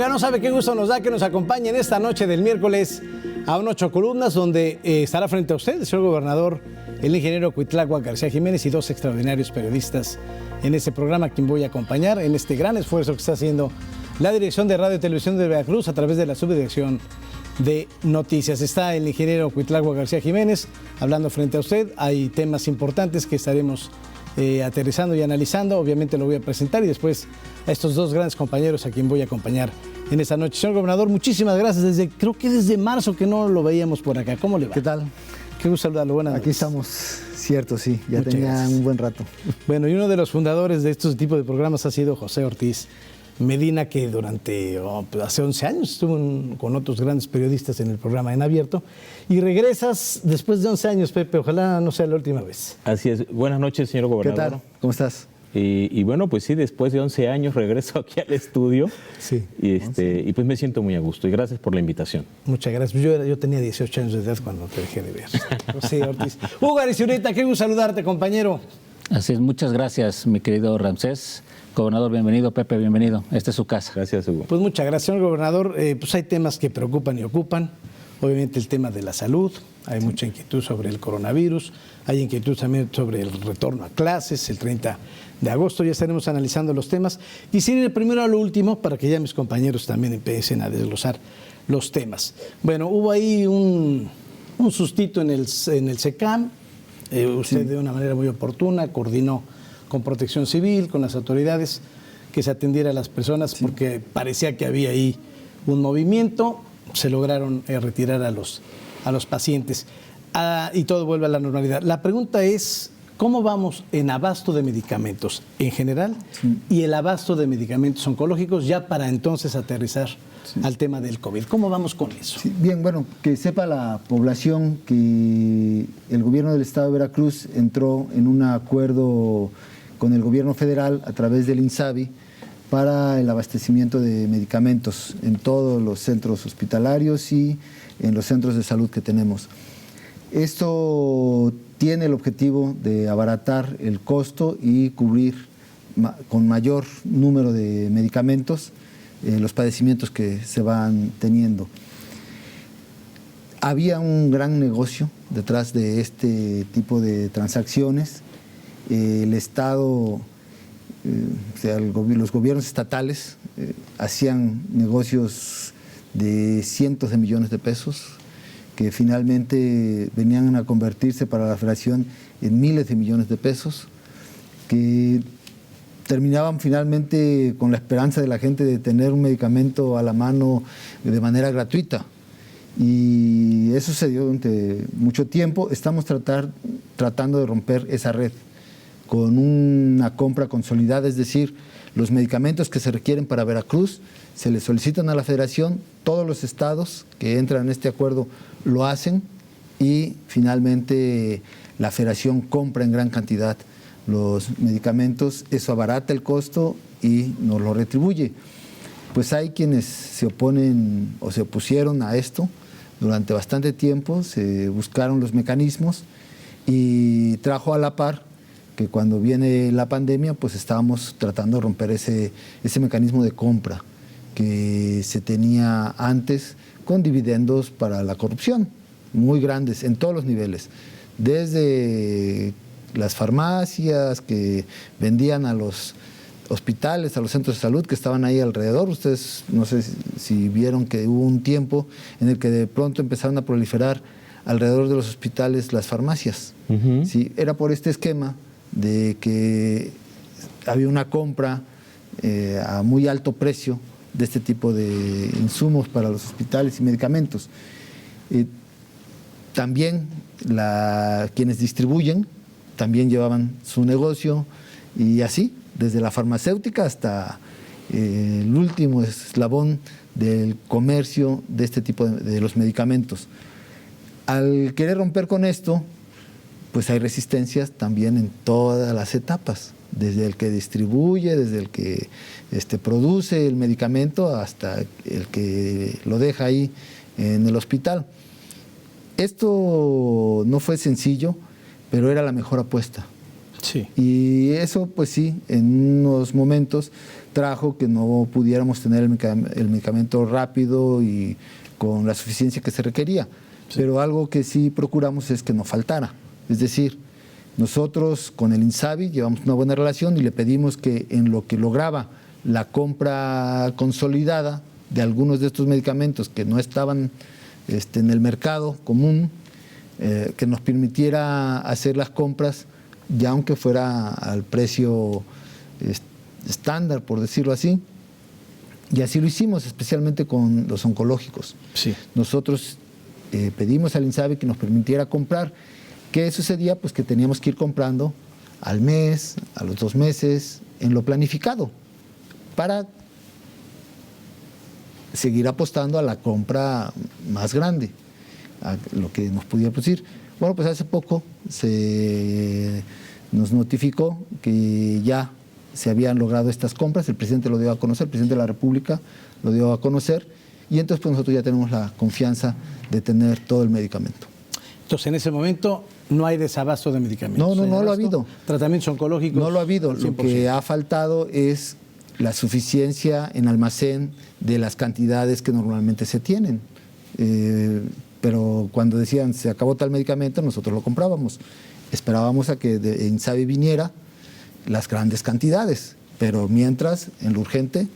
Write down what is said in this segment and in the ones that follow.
Oiga, no sabe qué gusto nos da que nos acompañen esta noche del miércoles a un 8 columnas, donde estará frente a usted el señor gobernador, el ingeniero Cuitlagua García Jiménez y dos extraordinarios periodistas en este programa, a quien voy a acompañar en este gran esfuerzo que está haciendo la Dirección de Radio y Televisión de Veracruz a través de la Subdirección de Noticias. Está el ingeniero Cuitlagua García Jiménez hablando frente a usted. Hay temas importantes que estaremos aterrizando y analizando. Obviamente lo voy a presentar y después a estos dos grandes compañeros a quien voy a acompañar en esta noche. Señor gobernador, muchísimas gracias. Creo que desde marzo que no lo veíamos por acá. ¿Cómo le va? ¿Qué tal? Qué gusto saludarlo. Buenas noches. Aquí estamos, cierto, sí. Ya Muchas tenía gracias. un buen rato. Bueno, y uno de los fundadores de estos tipos de programas ha sido José Ortiz Medina, que durante hace 11 años estuvo con otros grandes periodistas en el programa En Abierto. Y regresas después de 11 años, Pepe. Ojalá no sea la última vez. Así es. Buenas noches, señor gobernador. ¿Qué tal? ¿Cómo estás? Y bueno, pues sí, después de 11 años regreso aquí al estudio. Sí. Y pues me siento muy a gusto. Y gracias por la invitación. Muchas gracias. Yo tenía 18 años de edad cuando te dejé de ver. José Ortiz. Hugo Ariciurita, qué gusto saludarte, compañero. Así es, muchas gracias, mi querido Ramsés. Gobernador, bienvenido. Pepe, bienvenido. Esta es su casa. Gracias, Hugo. Pues muchas gracias, señor gobernador. Pues hay temas que preocupan y ocupan. Obviamente el tema de la salud, hay mucha inquietud sobre el coronavirus, hay inquietud también sobre el retorno a clases, el 30 de agosto, ya estaremos analizando los temas. Quisiera ir primero a lo último para que ya mis compañeros también empiecen a desglosar los temas. Bueno, hubo ahí un sustito en el SECAM, usted de una manera muy oportuna coordinó con Protección Civil, con las autoridades, que se atendiera a las personas porque parecía que había ahí un movimiento. Se lograron retirar a los pacientes y todo vuelve a la normalidad. La pregunta es, ¿cómo vamos en abasto de medicamentos en general y el abasto de medicamentos oncológicos ya para entonces aterrizar al tema del COVID? ¿Cómo vamos con eso? Sí, bien, bueno, que sepa la población que el gobierno del estado de Veracruz entró en un acuerdo con el gobierno federal a través del INSABI para el abastecimiento de medicamentos en todos los centros hospitalarios y en los centros de salud que tenemos. Esto tiene el objetivo de abaratar el costo y cubrir con mayor número de medicamentos los padecimientos que se van teniendo. Había un gran negocio detrás de este tipo de transacciones. El Estado, los gobiernos estatales hacían negocios de cientos de millones de pesos que finalmente venían a convertirse para la federación en miles de millones de pesos, que terminaban finalmente con la esperanza de la gente de tener un medicamento a la mano de manera gratuita. Y eso se dio durante mucho tiempo. Estamos tratando de romper esa red con una compra consolidada, es decir, los medicamentos que se requieren para Veracruz se les solicitan a la Federación, todos los estados que entran en este acuerdo lo hacen y finalmente la Federación compra en gran cantidad los medicamentos, eso abarata el costo y nos lo retribuye. Pues hay quienes se oponen o se opusieron a esto durante bastante tiempo, se buscaron los mecanismos y trajo a la par que cuando viene la pandemia, pues estábamos tratando de romper ese mecanismo de compra que se tenía antes con dividendos para la corrupción, muy grandes en todos los niveles, desde las farmacias que vendían a los hospitales, a los centros de salud que estaban ahí alrededor. Ustedes no sé si vieron que hubo un tiempo en el que de pronto empezaron a proliferar alrededor de los hospitales las farmacias. Sí, era por este esquema de que había una compra a muy alto precio de este tipo de insumos para los hospitales y medicamentos. También quienes distribuyen también llevaban su negocio y así, desde la farmacéutica hasta el último eslabón del comercio de este tipo de los medicamentos. Al querer romper con esto, pues hay resistencias también en todas las etapas, desde el que distribuye, desde el que produce el medicamento hasta el que lo deja ahí en el hospital. Esto no fue sencillo, pero era la mejor apuesta. Sí. Y eso, pues sí, en unos momentos trajo que no pudiéramos tener el medicamento rápido y con la suficiencia que se requería. Sí. Pero algo que sí procuramos es que no faltara. Es decir, nosotros con el INSABI llevamos una buena relación y le pedimos que en lo que lograba la compra consolidada de algunos de estos medicamentos que no estaban en el mercado común, que nos permitiera hacer las compras ya aunque fuera al precio estándar, por decirlo así. Y así lo hicimos, especialmente con los oncológicos. Sí. Nosotros pedimos al INSABI que nos permitiera comprar. ¿Qué sucedía? Pues que teníamos que ir comprando al mes, a los 2 meses, en lo planificado, para seguir apostando a la compra más grande, a lo que nos pudiera producir. Bueno, pues hace poco se nos notificó que ya se habían logrado estas compras, el presidente lo dio a conocer, el presidente de la República lo dio a conocer, y entonces pues nosotros ya tenemos la confianza de tener todo el medicamento. Entonces, en ese momento no hay desabasto de medicamentos. No lo ha habido. Tratamientos oncológicos. No lo ha habido. Lo que ha faltado es la suficiencia en almacén de las cantidades que normalmente se tienen. Pero cuando decían se acabó tal medicamento, nosotros lo comprábamos. Esperábamos a que de INSABI viniera las grandes cantidades, pero mientras, en lo urgente,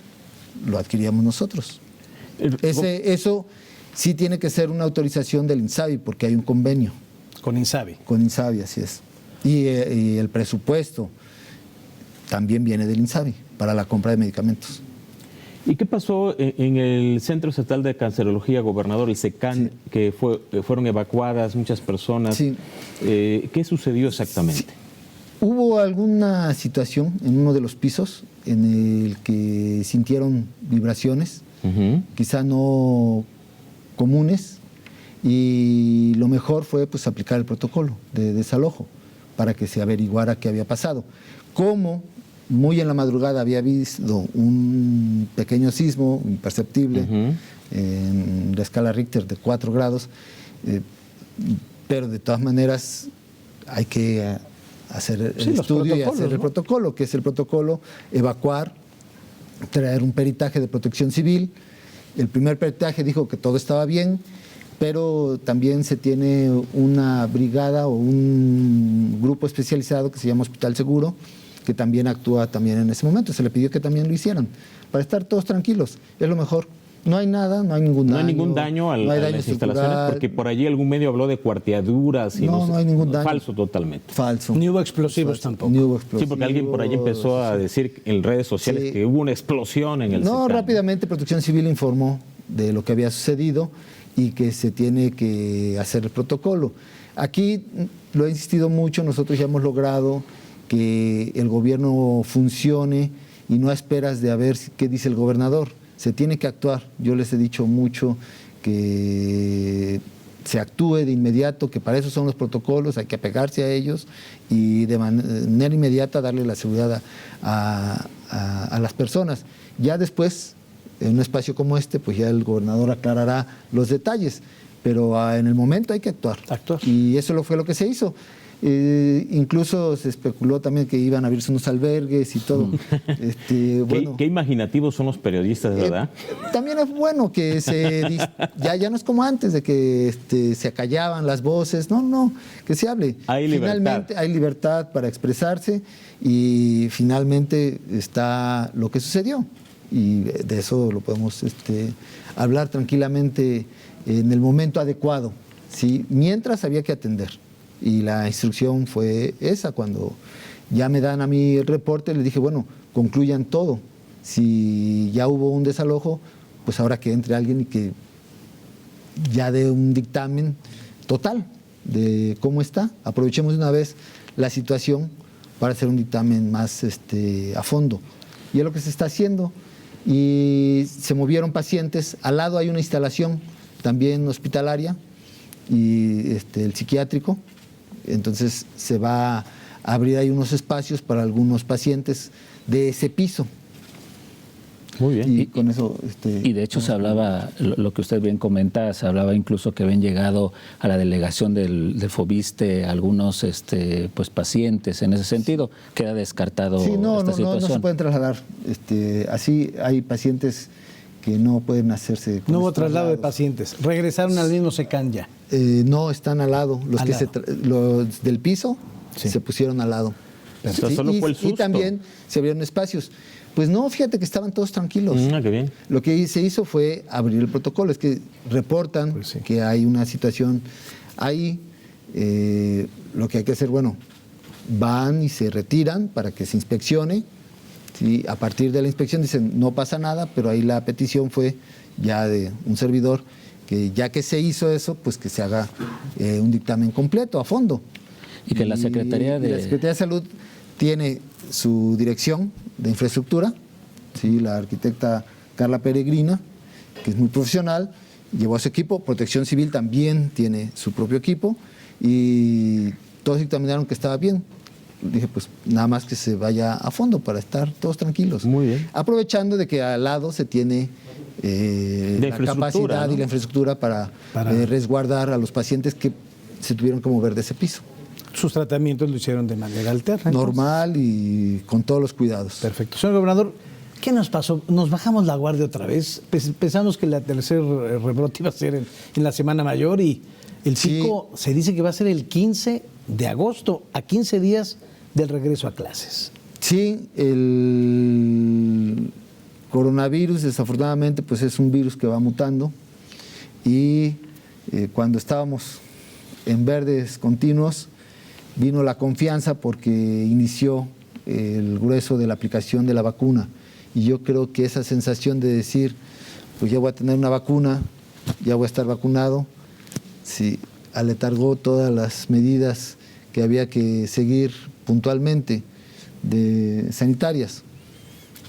lo adquiríamos nosotros. Eso sí tiene que ser una autorización del INSABI, porque hay un convenio. Con INSABI. Con INSABI, así es. Y el presupuesto también viene del INSABI para la compra de medicamentos. ¿Y qué pasó en el Centro Estatal de Cancerología, Gobernador, el CECAN, sí, que fueron evacuadas muchas personas? Sí. ¿Qué sucedió exactamente? Sí. Hubo alguna situación en uno de los pisos en el que sintieron vibraciones, quizá no comunes, y lo mejor fue pues aplicar el protocolo de desalojo para que se averiguara qué había pasado. Como muy en la madrugada había visto un pequeño sismo imperceptible en la escala Richter de 4 grados, pero de todas maneras hay que hacer el estudio y hacer el protocolo, que es el protocolo evacuar, traer un peritaje de protección civil. El primer peritaje dijo que todo estaba bien, pero también se tiene una brigada o un grupo especializado que se llama Hospital Seguro, que también actúa también en ese momento. Se le pidió que también lo hicieran, para estar todos tranquilos. Es lo mejor. No hay nada, no hay ningún daño. No hay ningún daño a las instalaciones, porque por allí algún medio habló de cuarteaduras. Y no hay ningún daño. Falso totalmente. Falso. Ni hubo explosivos tampoco. Ni hubo explosivos. Sí, porque alguien por allí empezó a decir en redes sociales que hubo una explosión en el CECAN. Rápidamente Protección Civil informó de lo que había sucedido y que se tiene que hacer el protocolo. Aquí lo he insistido mucho, nosotros ya hemos logrado que el gobierno funcione y no a esperas de a ver qué dice el gobernador. Se tiene que actuar. Yo les he dicho mucho que se actúe de inmediato, que para eso son los protocolos, hay que apegarse a ellos y de manera inmediata darle la seguridad a las personas. Ya después, en un espacio como este, pues ya el gobernador aclarará los detalles, pero en el momento hay que actuar. Y eso fue lo que se hizo. Incluso se especuló también que iban a abrirse unos albergues y todo. Bueno, qué imaginativos son los periodistas, ¿verdad? También es bueno que ya no es como antes, de que se acallaban las voces. No, que se hable. Finalmente hay libertad para expresarse y finalmente está lo que sucedió. Y de eso lo podemos hablar tranquilamente en el momento adecuado, ¿sí? Mientras había que atender. Y la instrucción fue esa. Cuando ya me dan a mí el reporte, les dije, bueno, concluyan todo. Si ya hubo un desalojo, pues ahora que entre alguien y que ya dé un dictamen total de cómo está. Aprovechemos de una vez la situación para hacer un dictamen más a fondo. Y es lo que se está haciendo. Y se movieron pacientes. Al lado hay una instalación también hospitalaria y el psiquiátrico. Entonces se va a abrir ahí unos espacios para algunos pacientes de ese piso. Muy bien. Y con eso... Y de hecho se hablaba, lo que usted bien comenta, se hablaba incluso que habían llegado a la delegación del Fobiste algunos pues pacientes en ese sentido. Queda descartado sí, no situación. no se pueden trasladar. Así hay pacientes que no pueden hacerse... No hubo traslado de pacientes. Regresaron al mismo SECAN ya. No, están al lado. Los del piso se pusieron al lado. Pero solo fue el susto. Y también se abrieron espacios. Pues no, fíjate que estaban todos tranquilos. Qué bien. Lo que se hizo fue abrir el protocolo. Es que reportan que hay una situación ahí. Lo que hay que hacer, bueno, van y se retiran para que se inspeccione. ¿Sí? A partir de la inspección dicen, no pasa nada, pero ahí la petición fue ya de un servidor que ya que se hizo eso, pues que se haga un dictamen completo, a fondo. Y que la Secretaría de Salud tiene su dirección de infraestructura, ¿sí? La arquitecta Carla Peregrina, que es muy profesional, llevó a su equipo. Protección Civil también tiene su propio equipo y todos dictaminaron que estaba bien. Dije, pues nada más que se vaya a fondo para estar todos tranquilos. Muy bien. Aprovechando de que al lado se tiene la capacidad, ¿no? Y la infraestructura para resguardar a los pacientes que se tuvieron que mover de ese piso. Sus tratamientos lo hicieron de manera alterna. Normal y con todos los cuidados. Perfecto. Señor gobernador, ¿qué nos pasó? Nos bajamos la guardia otra vez. Pensamos que la tercer rebrote iba a ser en la Semana Mayor y el pico se dice que va a ser el 15 de agosto, a 15 días del regreso a clases. Sí, el coronavirus desafortunadamente pues es un virus que va mutando y cuando estábamos en verdes continuos vino la confianza porque inició el grueso de la aplicación de la vacuna y yo creo que esa sensación de decir pues ya voy a tener una vacuna, ya voy a estar vacunado, sí, aletargó todas las medidas que había que seguir puntualmente sanitarias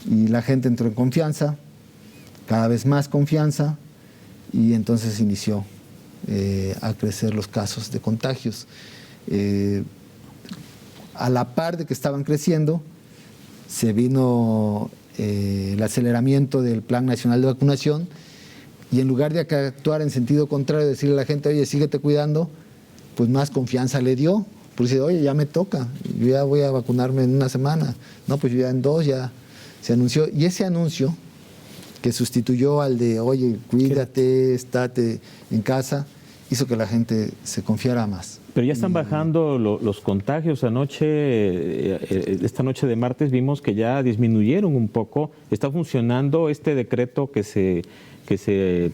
y la gente entró en confianza, cada vez más confianza y entonces inició a crecer los casos de contagios. A la par de que estaban creciendo, se vino el aceleramiento del Plan Nacional de Vacunación y en lugar de actuar en sentido contrario, decirle a la gente, oye, síguete cuidando, pues más confianza le dio. Porque dice, oye, ya me toca, yo ya voy a vacunarme en una semana. No, pues ya en 2 ya se anunció. Y ese anuncio que sustituyó al de, oye, cuídate, estate en casa, hizo que la gente se confiara más. Pero ya están bajando los contagios. Esta noche de martes vimos que ya disminuyeron un poco. ¿Está funcionando este decreto que se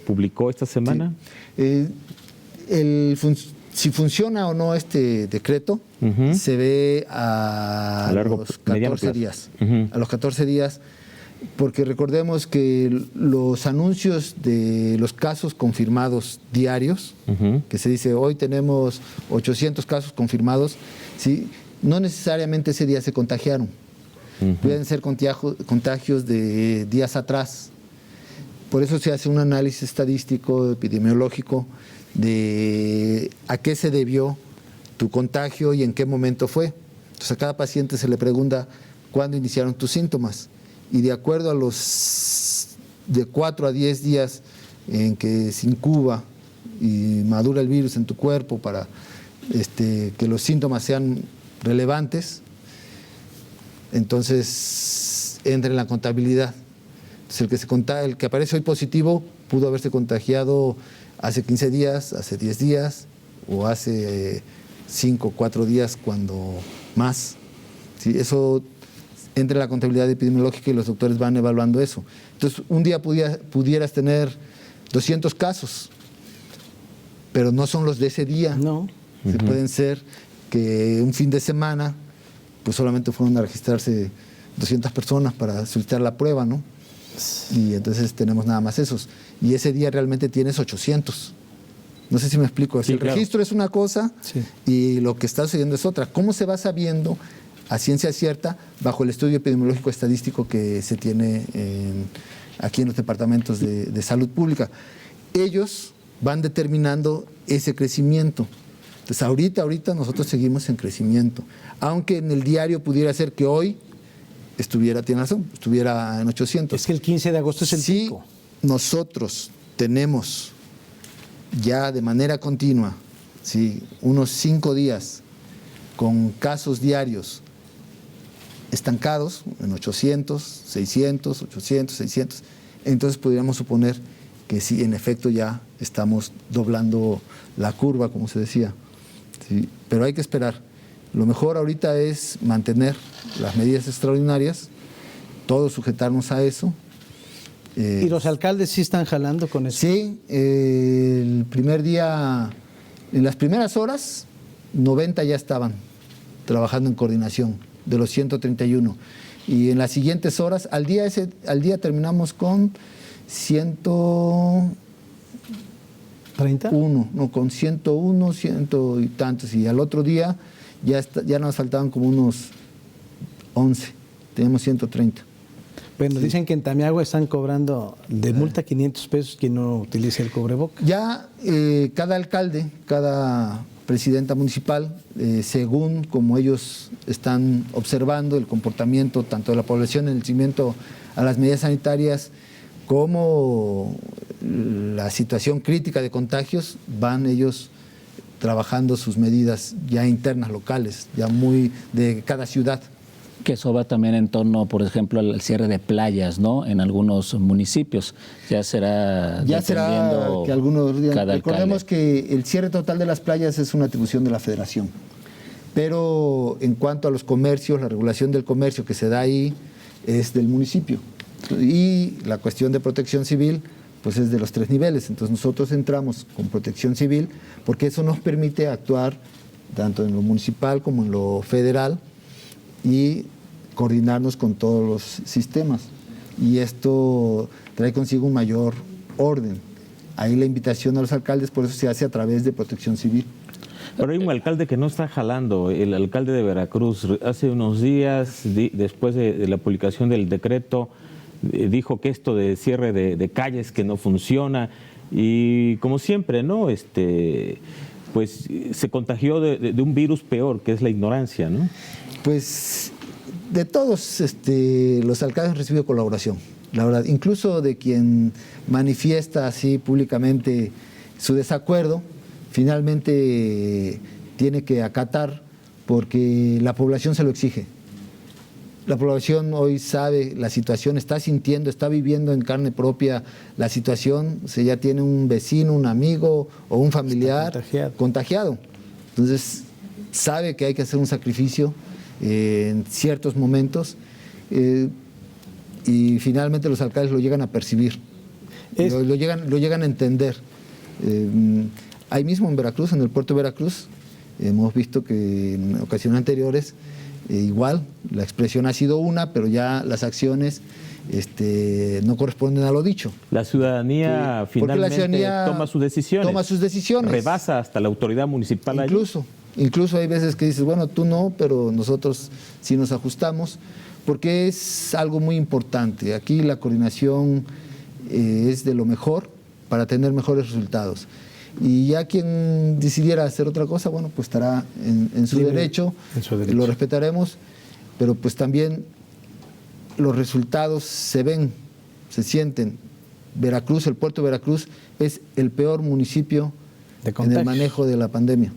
publicó esta semana? Sí. Si funciona o no este decreto, se ve a los 14 días. A los 14 días, porque recordemos que los anuncios de los casos confirmados diarios, que se dice hoy tenemos 800 casos confirmados, ¿sí? No necesariamente ese día se contagiaron. Pueden ser contagios de días atrás. Por eso se hace un análisis estadístico, epidemiológico, de a qué se debió tu contagio y en qué momento fue. Entonces a cada paciente se le pregunta cuándo iniciaron tus síntomas y de acuerdo a los de 4 a 10 días en que se incuba y madura el virus en tu cuerpo para que los síntomas sean relevantes, entonces entra en la contabilidad. Entonces el que aparece hoy positivo pudo haberse contagiado hace 15 días, hace 10 días o hace 5 o 4 días cuando más. ¿Sí? Eso entra en la contabilidad epidemiológica y los doctores van evaluando eso. Entonces, un día pudieras tener 200 casos, pero no son los de ese día. No. Pueden ser que un fin de semana pues solamente fueron a registrarse 200 personas para solicitar la prueba, ¿no? Y entonces tenemos nada más esos. Y ese día realmente tienes 800. No sé si me explico. Sí, el registro es una cosa y lo que está sucediendo es otra. ¿Cómo se va sabiendo a ciencia cierta bajo el estudio epidemiológico estadístico que se tiene aquí en los departamentos de salud pública? Ellos van determinando ese crecimiento. Entonces ahorita nosotros seguimos en crecimiento. Aunque en el diario pudiera ser que hoy tiene razón, estuviera en 800. Es que el 15 de agosto es el si pico. nosotros tenemos ya de manera continua, ¿sí?, unos 5 días con casos diarios estancados en 800, 600, 800, 600, entonces podríamos suponer que sí, en efecto ya estamos doblando la curva, como se decía. ¿Sí? Pero hay que esperar. Lo mejor ahorita es mantener las medidas extraordinarias, todos sujetarnos a eso. ¿Y los alcaldes sí están jalando con eso? Sí, el primer día, en las primeras horas, 90 ya estaban trabajando en coordinación, de los 131. Y en las siguientes horas, al día terminamos con 101, no, con 101, 100 y tantos. Y al otro día ya nos faltaban como unos 11, teníamos 130. Bueno, dicen que en Tamiagua están cobrando de multa 500 pesos quien no utilice el cubrebocas. Ya cada alcalde, cada presidenta municipal, según como ellos están observando el comportamiento tanto de la población en el seguimiento a las medidas sanitarias como la situación crítica de contagios, van ellos trabajando sus medidas ya internas, locales, ya muy de cada ciudad. Que eso va también en torno, por ejemplo, al cierre de playas, ¿no? En algunos municipios. Ya será que algunos días. Cada Recordemos alcalde. que el cierre total de las playas es una atribución de la Federación. Pero en cuanto a los comercios, la regulación del comercio que se da ahí es del municipio. Y la cuestión de protección civil, pues es de los 3 niveles. Entonces nosotros entramos con protección civil porque eso nos permite actuar tanto en lo municipal como en lo federal y coordinarnos con todos los sistemas. Y esto trae consigo un mayor orden. Ahí la invitación a los alcaldes, por eso se hace a través de protección civil. Pero hay un alcalde que no está jalando, el alcalde de Veracruz. Hace unos días, después de la publicación del decreto, dijo que esto de cierre de calles que no funciona y como siempre, ¿no? Pues se contagió de un virus peor, que es la ignorancia, ¿no? Pues de todos los alcaldes han recibido colaboración, la verdad, incluso de quien manifiesta así públicamente su desacuerdo, finalmente tiene que acatar porque la población se lo exige. La población hoy sabe la situación, está sintiendo, está viviendo en carne propia la situación, o sea, ya tiene un vecino, un amigo o un familiar contagiado. Entonces sabe que hay que hacer un sacrificio en ciertos momentos y finalmente los alcaldes lo llegan a percibir, lo llegan a entender. Ahí mismo en Veracruz, en el puerto de Veracruz, hemos visto que en ocasiones anteriores igual la expresión ha sido una, pero ya las acciones no corresponden a lo dicho. La ciudadanía finalmente toma sus decisiones. Rebasa hasta la autoridad municipal. Incluso hay veces que dices, bueno, tú no, pero nosotros sí nos ajustamos, porque es algo muy importante. Aquí la coordinación es de lo mejor para tener mejores resultados. Y ya quien decidiera hacer otra cosa, bueno, pues estará en su derecho, lo respetaremos, pero pues también los resultados se ven, se sienten. Veracruz, el puerto de Veracruz, es el peor municipio en el manejo de la pandemia.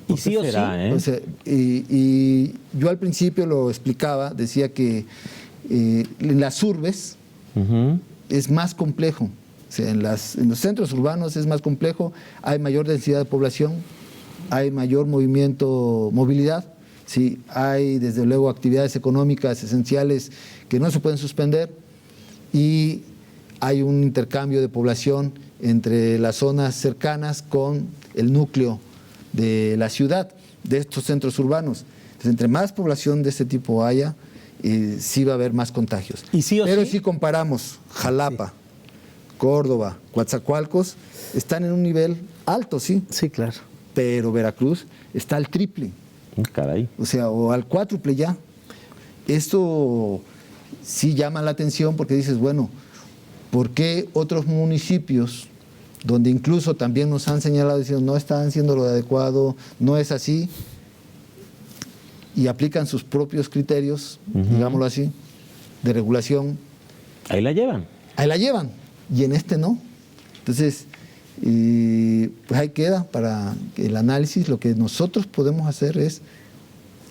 Y sí o será, sí. O sea, y yo al principio lo explicaba, decía que en las urbes es más complejo. O sea, en los centros urbanos es más complejo, hay mayor densidad de población, hay mayor movilidad, ¿sí? Hay desde luego actividades económicas esenciales que no se pueden suspender y hay un intercambio de población entre las zonas cercanas con el núcleo de la ciudad, de estos centros urbanos. Entonces, entre más población de este tipo haya, sí va a haber más contagios. Pero si comparamos Jalapa, Córdoba, Coatzacoalcos, están en un nivel alto, sí. Sí, claro. Pero Veracruz está al triple. Caray. O sea, o al cuádruple ya. Esto sí llama la atención porque dices, bueno, ¿por qué otros municipios, donde incluso también nos han señalado diciendo no están haciendo lo adecuado, no es así, y aplican sus propios criterios, digámoslo así, de regulación, Ahí la llevan. ahí la llevan, y en este no. Entonces, pues ahí queda para el análisis. Lo que nosotros podemos hacer es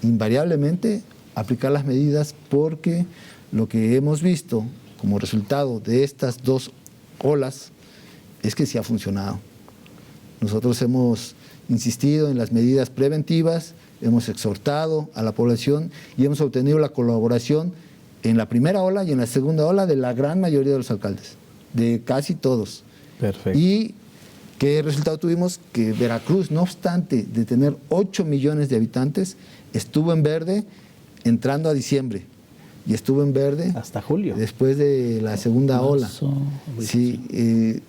invariablemente aplicar las medidas, porque lo que hemos visto como resultado de estas 2 olas es que sí ha funcionado. Nosotros hemos insistido en las medidas preventivas, hemos exhortado a la población y hemos obtenido la colaboración en la primera ola y en la segunda ola de la gran mayoría de los alcaldes, de casi todos. Perfecto. Y ¿qué resultado tuvimos? Que Veracruz, no obstante de tener 8 millones de habitantes, estuvo en verde entrando a diciembre y estuvo en verde Hasta julio. después de la segunda ola. Sí,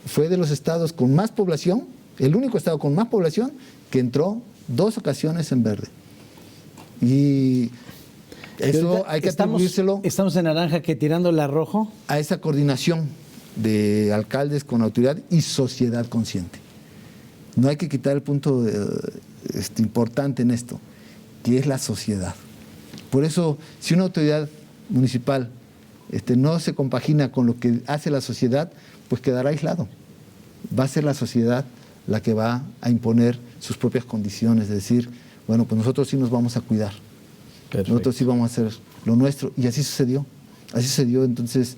fue de los estados con más población, el único estado con más población que entró 2 ocasiones en verde. Y eso hay que atribuírselo Estamos en naranja, que tirándole a rojo. a esa coordinación de alcaldes con autoridad y sociedad consciente. No hay que quitar el punto importante en esto, que es la sociedad. Por eso, si una autoridad municipal no se compagina con lo que hace la sociedad, pues quedará aislado. Va a ser la sociedad la que va a imponer sus propias condiciones, es decir, bueno, pues nosotros sí nos vamos a cuidar. Perfecto. Nosotros sí vamos a hacer lo nuestro, y así sucedió. Así sucedió, entonces,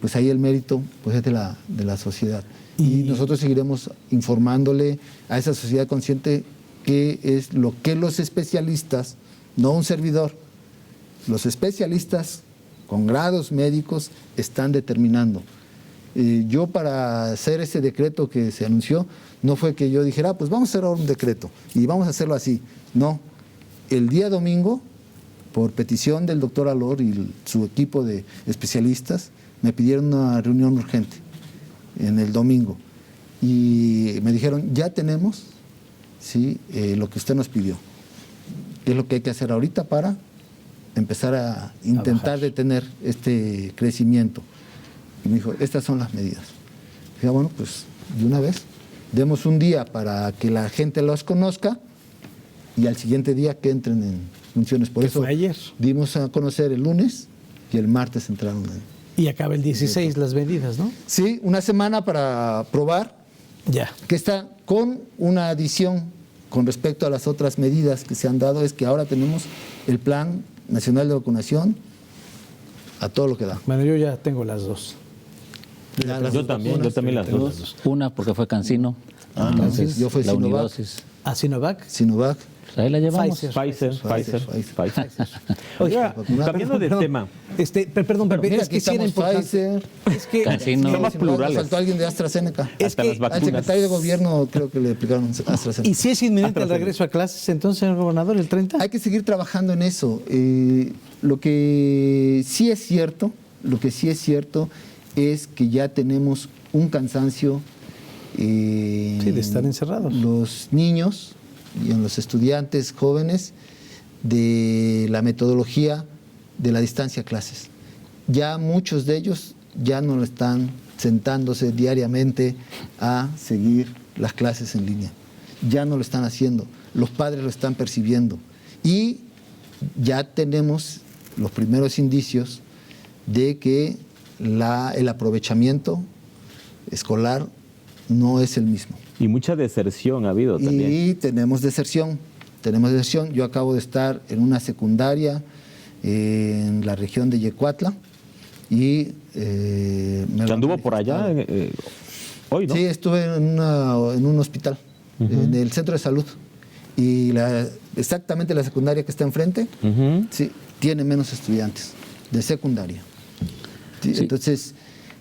pues ahí el mérito pues es de la sociedad. Y nosotros seguiremos informándole a esa sociedad consciente qué es lo que los especialistas, no un servidor, los especialistas con grados médicos están determinando. Yo, para hacer ese decreto que se anunció, no fue que yo dijera, pues vamos a hacer ahora un decreto y vamos a hacerlo así. No, el día domingo, por petición del doctor Alor y su equipo de especialistas, me pidieron una reunión urgente en el domingo y me dijeron, ya tenemos, ¿sí?, lo que usted nos pidió. ¿Qué es lo que hay que hacer ahorita para empezar a intentar detener este crecimiento? Y me dijo, estas son las medidas. Dije, bueno, pues de una vez, demos un día para que la gente los conozca y al siguiente día que entren en funciones. Por eso fue ayer. dimos a conocer el lunes y el martes entraron. Y acaba el 16 las medidas, ¿no? Sí, una semana para probar, Ya. que está con una adición con respecto a las otras medidas que se han dado, es que ahora tenemos el Plan Nacional de Vacunación a todo lo que da. Bueno, yo ya tengo las 2. Yo también las dos. Una porque fue Cancino. Entonces, yo fui la Sinovac. unidosis. ¿A Sinovac? Sinovac. Pues ahí la llevamos. Pfizer. Pfizer. Oye, Cambiando de tema. Perdón, Pepe, Mira, es que aquí sí era estamos importante. Pfizer, Es que, Cancino. Son más plurales. faltó alguien de AstraZeneca. Hasta las Al vacunas. secretario de gobierno creo que le aplicaron AstraZeneca. ¿Y si es inminente el regreso a clases entonces, señor gobernador, el 30? Hay que seguir trabajando en eso. Lo que sí es cierto es que ya tenemos un cansancio de estar encerrados. Los niños y en los estudiantes jóvenes de la metodología de la distancia a clases. Ya muchos de ellos ya no están sentándose diariamente a seguir las clases en línea. Ya no lo están haciendo. Los padres lo están percibiendo. Y ya tenemos los primeros indicios de que el aprovechamiento escolar no es el mismo. Y mucha deserción ha habido también. Y tenemos deserción. Yo acabo de estar en una secundaria en la región de Yecuatla y ¿Se anduvo por allá hoy, no? Sí, estuve en un hospital, en el centro de salud. Y exactamente la secundaria que está enfrente, sí, tiene menos estudiantes de secundaria. Sí. Entonces,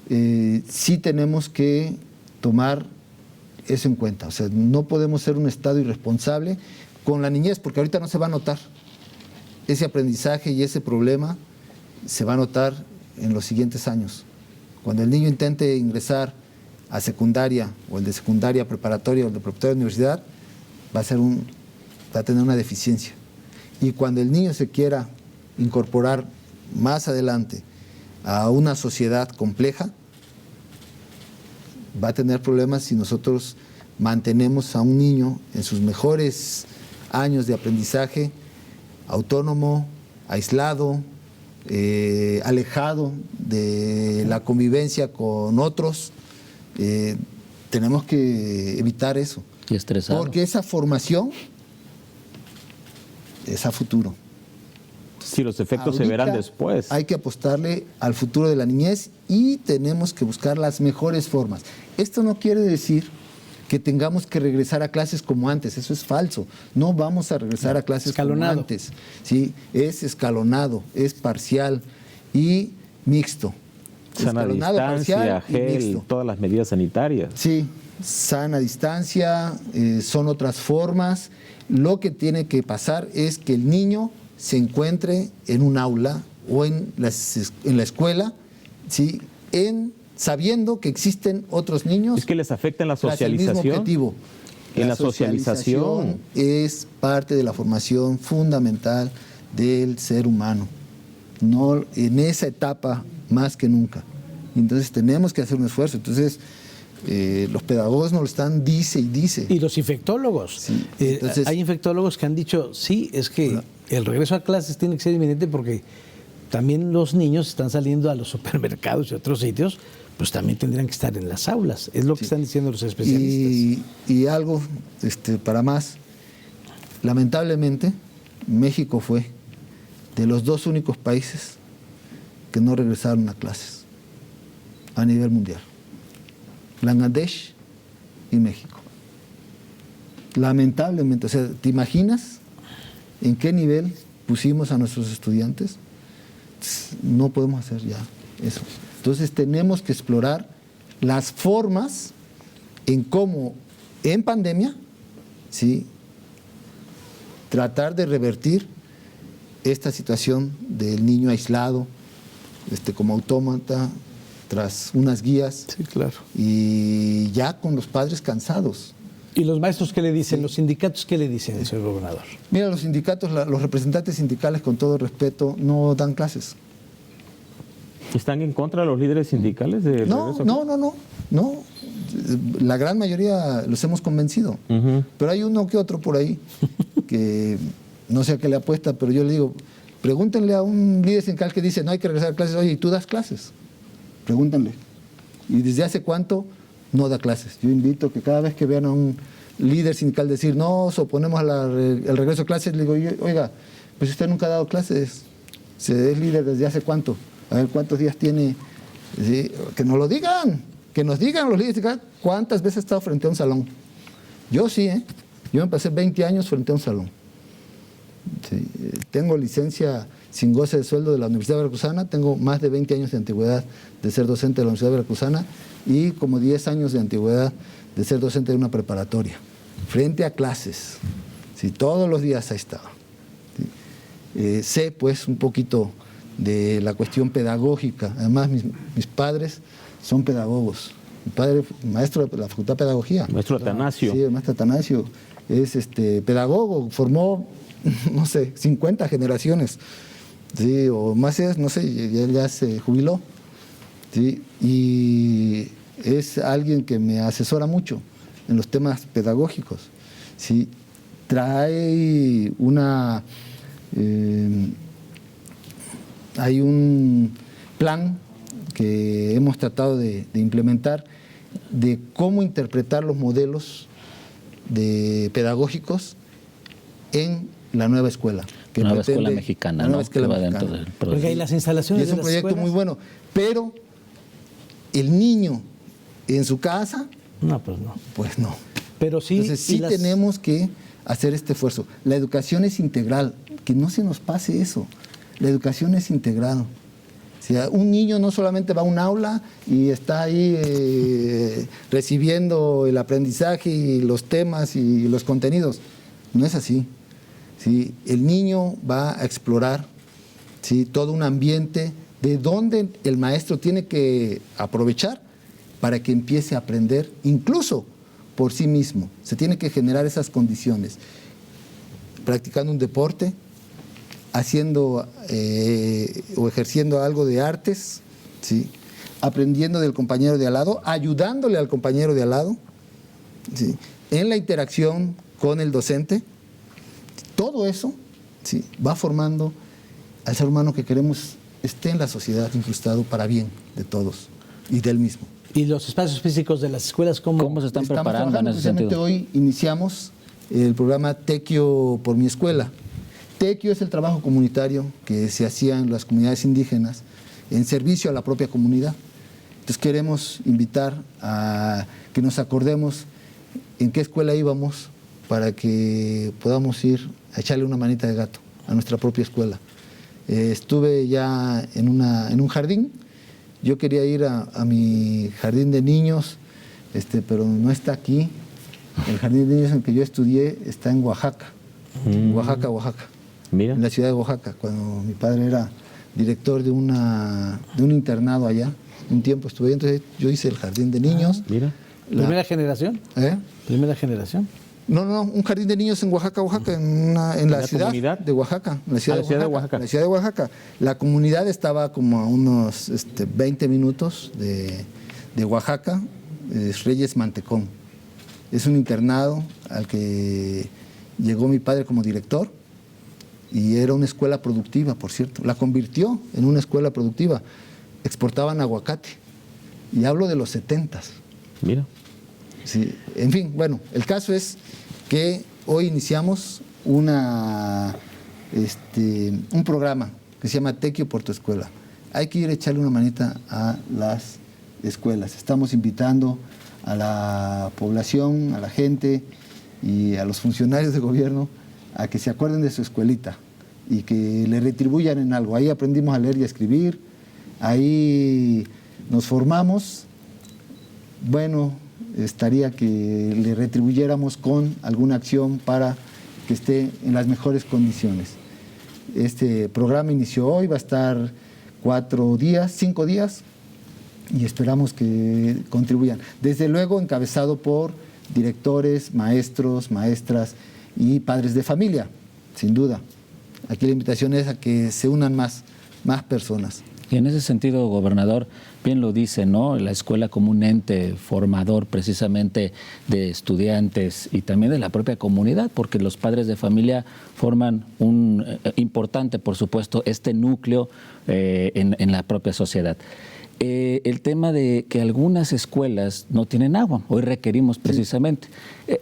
sí tenemos que tomar eso en cuenta. O sea, no podemos ser un Estado irresponsable con la niñez, porque ahorita no se va a notar. Ese aprendizaje y ese problema se va a notar en los siguientes años. Cuando el niño intente ingresar a secundaria, o el de secundaria preparatoria, o el de preparatoria universidad, va a tener una deficiencia. Y cuando el niño se quiera incorporar más adelante a una sociedad compleja, va a tener problemas si nosotros mantenemos a un niño en sus mejores años de aprendizaje, autónomo, aislado, alejado de la convivencia con otros, tenemos que evitar eso. Y estresado. Porque esa formación es a futuro. Sí, los efectos se Ahorita verán después. Hay que apostarle al futuro de la niñez y tenemos que buscar las mejores formas. Esto no quiere decir que tengamos que regresar a clases como antes, eso es falso. No vamos a regresar a clases escalonado. como antes. ¿Sí? Es escalonado, es parcial y mixto. Sana Escalonado, distancia, parcial y gel, mixto. todas las medidas sanitarias. Sí, sana distancia, son otras formas. Lo que tiene que pasar es que el niño se encuentre en un aula o en la escuela, ¿sí? Sabiendo que existen otros niños. Es que les afecta en la tras el mismo socialización. objetivo. En la socialización. Es parte de la formación fundamental del ser humano. No, en esa etapa más que nunca. Entonces tenemos que hacer un esfuerzo. Entonces los pedagogos nos lo están dice y dice. Y los infectólogos. Sí, entonces- Hay infectólogos que han dicho, sí, es que el regreso a clases tiene que ser inminente porque también los niños están saliendo a los supermercados y otros sitios, pues también tendrían que estar en las aulas. Es lo que están diciendo los especialistas. Y algo para más, lamentablemente México fue de los 2 únicos países que no regresaron a clases a nivel mundial. Bangladesh y México. Lamentablemente, o sea, ¿te imaginas en qué nivel pusimos a nuestros estudiantes? No podemos hacer ya eso. Entonces tenemos que explorar las formas en cómo en pandemia, ¿sí?, tratar de revertir esta situación del niño aislado, como autómata, tras unas guías, Sí, claro. y ya con los padres cansados. ¿Y los maestros qué le dicen? ¿Los sindicatos qué le dicen, señor gobernador? Mira, los sindicatos, los representantes sindicales, con todo respeto, no dan clases. ¿Están en contra de los líderes sindicales de No. La gran mayoría los hemos convencido. Ujú. Pero hay uno que otro por ahí que no sé a qué le apuesta, pero yo le digo, pregúntenle a un líder sindical que dice no hay que regresar a clases, oye, ¿y tú das clases? Pregúntenle. ¿Y desde hace cuánto no da clases? Yo invito que cada vez que vean a un líder sindical decir no, nos oponemos al regreso a clases, le digo, oiga, pues usted nunca ha dado clases, se es líder desde hace cuánto, a ver cuántos días tiene, ¿sí? Que nos lo digan, que nos digan los líderes sindicales cuántas veces ha estado frente a un salón. Yo sí, yo me pasé 20 años frente a un salón. Sí, tengo licencia sin goce de sueldo de la Universidad Veracruzana, tengo más de 20 años de antigüedad de ser docente de la Universidad Veracruzana y como 10 años de antigüedad de ser docente de una preparatoria, frente a clases. Sí, todos los días he estado. Sí. Sé pues un poquito de la cuestión pedagógica, además mis padres son pedagogos. Mi padre, maestro de la Facultad de Pedagogía. Maestro Atanasio. Sí, el maestro Atanasio es pedagogo, formó, no sé, 50 generaciones, ¿sí? O más, no sé, ya se jubiló, ¿sí? Y es alguien que me asesora mucho en los temas pedagógicos, ¿sí? Trae hay un plan que hemos tratado de implementar de cómo interpretar los modelos pedagógicos en la nueva escuela. La nueva escuela mexicana, la nueva ¿no? escuela Que va mexicana. dentro del proyecto. Porque hay las Y instalaciones es un de las proyecto escuelas. muy bueno, pero el niño en su casa, No, pues no. pues no. Pero sí, Entonces sí y las- tenemos que hacer este esfuerzo. La educación es integral, que no se nos pase eso. La educación es integral. O sea, un niño no solamente va a un aula y está ahí recibiendo el aprendizaje y los temas y los contenidos. No es así. ¿Sí? El niño va a explorar, ¿sí?, todo un ambiente de donde el maestro tiene que aprovechar para que empiece a aprender incluso por sí mismo. Se tiene que generar esas condiciones. Practicando un deporte, haciendo o ejerciendo algo de artes, ¿sí?, aprendiendo del compañero de al lado, ayudándole al compañero de al lado, ¿sí?, en la interacción con el docente. Todo eso, ¿sí?, va formando al ser humano que queremos esté en la sociedad incrustado para bien de todos y del mismo. ¿Y los espacios físicos de las escuelas ¿Cómo se están Estamos preparando en trabajando, ese precisamente sentido? hoy iniciamos el programa Tequio por mi escuela. Tequio es el trabajo comunitario que se hacía en las comunidades indígenas en servicio a la propia comunidad. Entonces queremos invitar a que nos acordemos en qué escuela íbamos para que podamos ir a echarle una manita de gato a nuestra propia escuela. Estuve ya en un jardín. Yo quería ir a mi jardín de niños, pero no está aquí. El jardín de niños en el que yo estudié está en Oaxaca, Oaxaca. Mira. En la ciudad de Oaxaca, cuando mi padre era director de un internado allá. Un tiempo estuve ahí, entonces yo hice el jardín de niños. Mira. ¿Primera generación? ¿Eh? ¿Primera generación? No, un jardín de niños en Oaxaca, en la ciudad comunidad? de Oaxaca. En la ciudad, la ciudad de Oaxaca. En la ciudad de Oaxaca. La comunidad estaba como a unos 20 minutos de Oaxaca, es Reyes Mantecón. Es un internado al que llegó mi padre como director y era una escuela productiva, por cierto. La convirtió en una escuela productiva. Exportaban aguacate. Y hablo de los 70s. Mira. Sí, en fin, bueno, el caso es que hoy iniciamos un programa que se llama Tequio por tu escuela. Hay que ir a echarle una manita a las escuelas. Estamos invitando a la población, a la gente y a los funcionarios de gobierno a que se acuerden de su escuelita y que le retribuyan en algo. Ahí aprendimos a leer y a escribir, ahí nos formamos. Bueno, estaría que le retribuyéramos con alguna acción para que esté en las mejores condiciones. Este programa inició hoy, va a estar 5 días y esperamos que contribuyan. Desde luego encabezado por directores, maestros, maestras y padres de familia, sin duda. Aquí la invitación es a que se unan más personas. Y en ese sentido, gobernador, bien lo dice, ¿no? La escuela como un ente formador precisamente de estudiantes y también de la propia comunidad, porque los padres de familia forman un importante, por supuesto, núcleo en la propia sociedad. El tema de que algunas escuelas no tienen agua, hoy requerimos precisamente.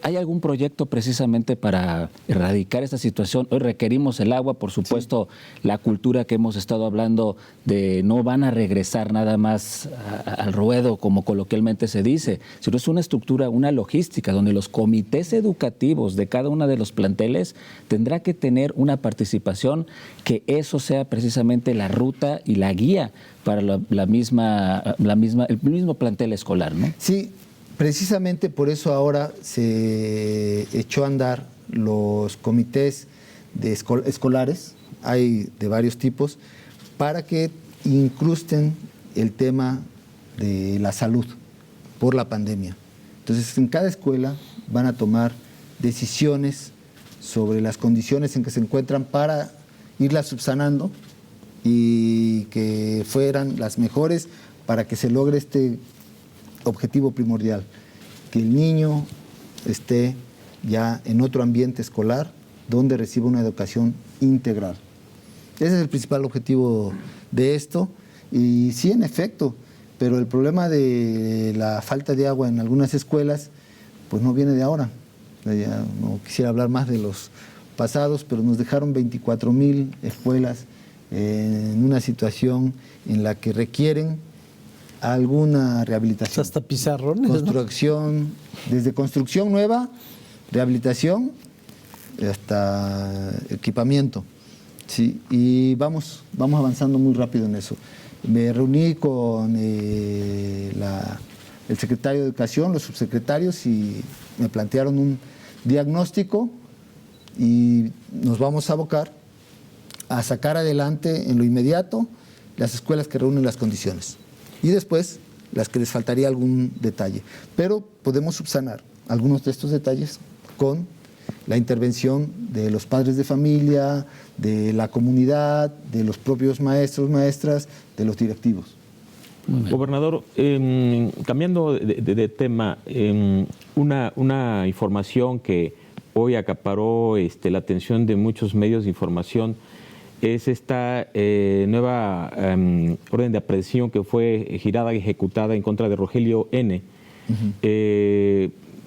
¿Hay algún proyecto precisamente para erradicar esta situación? Hoy requerimos el agua, por supuesto, la cultura que hemos estado hablando de no van a regresar nada más al ruedo, como coloquialmente se dice, sino es una estructura, una logística, donde los comités educativos de cada uno de los planteles tendrá que tener una participación, que eso sea precisamente la ruta y la guía para el mismo plantel escolar, ¿no? Sí, precisamente por eso ahora se echó a andar los comités escolares, hay de varios tipos, para que incrusten el tema de la salud por la pandemia. Entonces, en cada escuela van a tomar decisiones sobre las condiciones en que se encuentran para irlas subsanando y que fueran las mejores para que se logre este objetivo primordial, que el niño esté ya en otro ambiente escolar donde reciba una educación integral. Ese es el principal objetivo de esto. Y sí, en efecto, pero el problema de la falta de agua en algunas escuelas pues no viene de ahora. Ya no quisiera hablar más de los pasados, pero nos dejaron 24,000 escuelas en una situación en la que requieren alguna rehabilitación. Hasta pizarrones, construcción, ¿no? Desde construcción nueva, rehabilitación, hasta equipamiento. Sí, y vamos avanzando muy rápido en eso. Me reuní con el secretario de Educación, los subsecretarios, y me plantearon un diagnóstico y nos vamos a abocar a sacar adelante en lo inmediato las escuelas que reúnen las condiciones y después las que les faltaría algún detalle. Pero podemos subsanar algunos de estos detalles con la intervención de los padres de familia, de la comunidad, de los propios maestros, maestras, de los directivos. Gobernador, cambiando de tema, una información que hoy acaparó la atención de muchos medios de información es esta nueva orden de aprehensión que fue girada y ejecutada en contra de Rogelio N.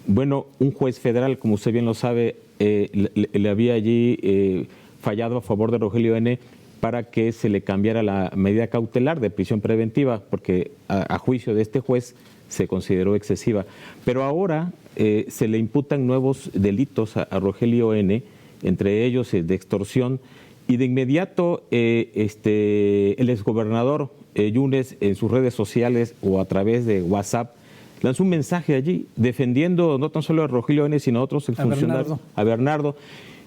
Bueno, un juez federal, como usted bien lo sabe, le había allí fallado a favor de Rogelio N. para que se le cambiara la medida cautelar de prisión preventiva, porque a juicio de este juez se consideró excesiva. Pero ahora se le imputan nuevos delitos a Rogelio N., entre ellos de extorsión, y de inmediato el exgobernador Yunes en sus redes sociales o a través de WhatsApp lanzó un mensaje allí defendiendo no tan solo a Rogelio N., sino a otros exfuncionarios, a Bernardo,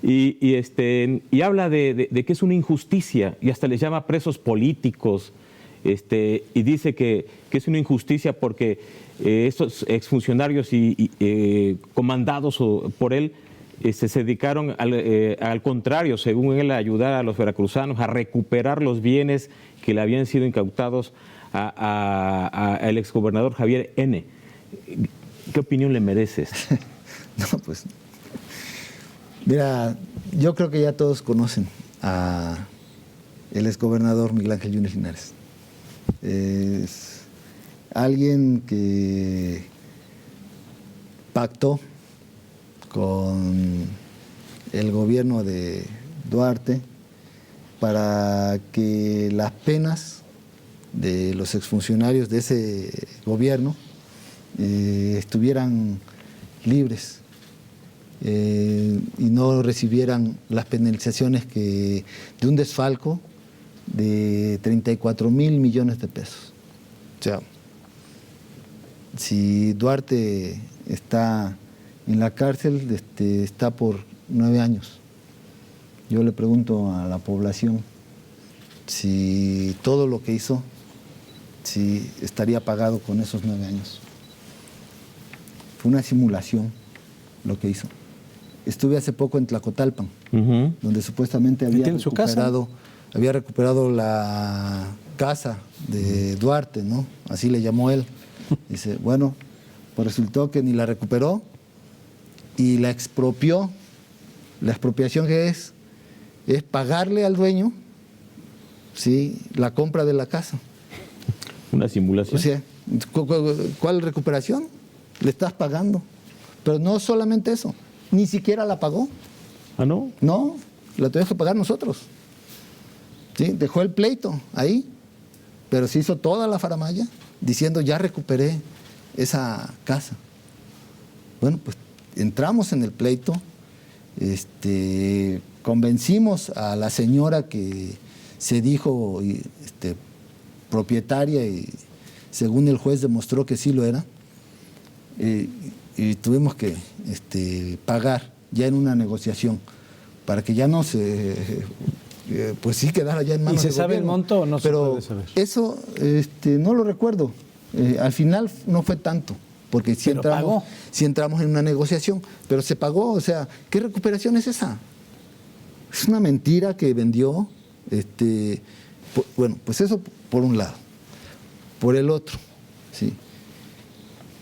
y habla de que es una injusticia y hasta les llama presos políticos, y dice que es una injusticia porque estos exfuncionarios y comandados por él se dedicaron al contrario, según él, a ayudar a los veracruzanos a recuperar los bienes que le habían sido incautados al exgobernador Javier N. ¿Qué opinión le mereces? No, pues, mira, yo creo que ya todos conocen a el exgobernador Miguel Ángel Yunes Linares. Es alguien que pactó con el gobierno de Duarte para que las penas de los exfuncionarios de ese gobierno estuvieran libres y no recibieran las penalizaciones de un desfalco de 34,000 millones de pesos. O sea, si Duarte está en la cárcel, está por 9 años. Yo le pregunto a la población si todo lo que hizo, si estaría pagado con esos 9 años. Fue una simulación lo que hizo. Estuve hace poco en Tlacotalpan, donde supuestamente había recuperado la casa de Duarte, ¿no? Así le llamó él. Dice, bueno, pues resultó que ni la recuperó y la expropió. La expropiación que es pagarle al dueño, ¿sí?, la compra de la casa. Una simulación. O sea, ¿cuál recuperación? Le estás pagando. Pero no solamente eso, ni siquiera la pagó. ¿Ah, no? No, la tuvimos que pagar nosotros. ¿Sí? Dejó el pleito ahí, pero se hizo toda la faramalla diciendo, ya recuperé esa casa. Bueno, pues entramos en el pleito, convencimos a la señora que se dijo propietaria y según el juez demostró que sí lo era, y tuvimos que pagar ya en una negociación para que ya no se pues sí quedara ya en manos del gobierno. ¿Y se sabe el monto o no se puede saber? Eso no lo recuerdo. Al final no fue tanto, porque sí entramos en una negociación, pero se pagó. O sea, ¿qué recuperación es esa? Es una mentira que vendió. Bueno, pues eso por un lado. Por el otro, sí,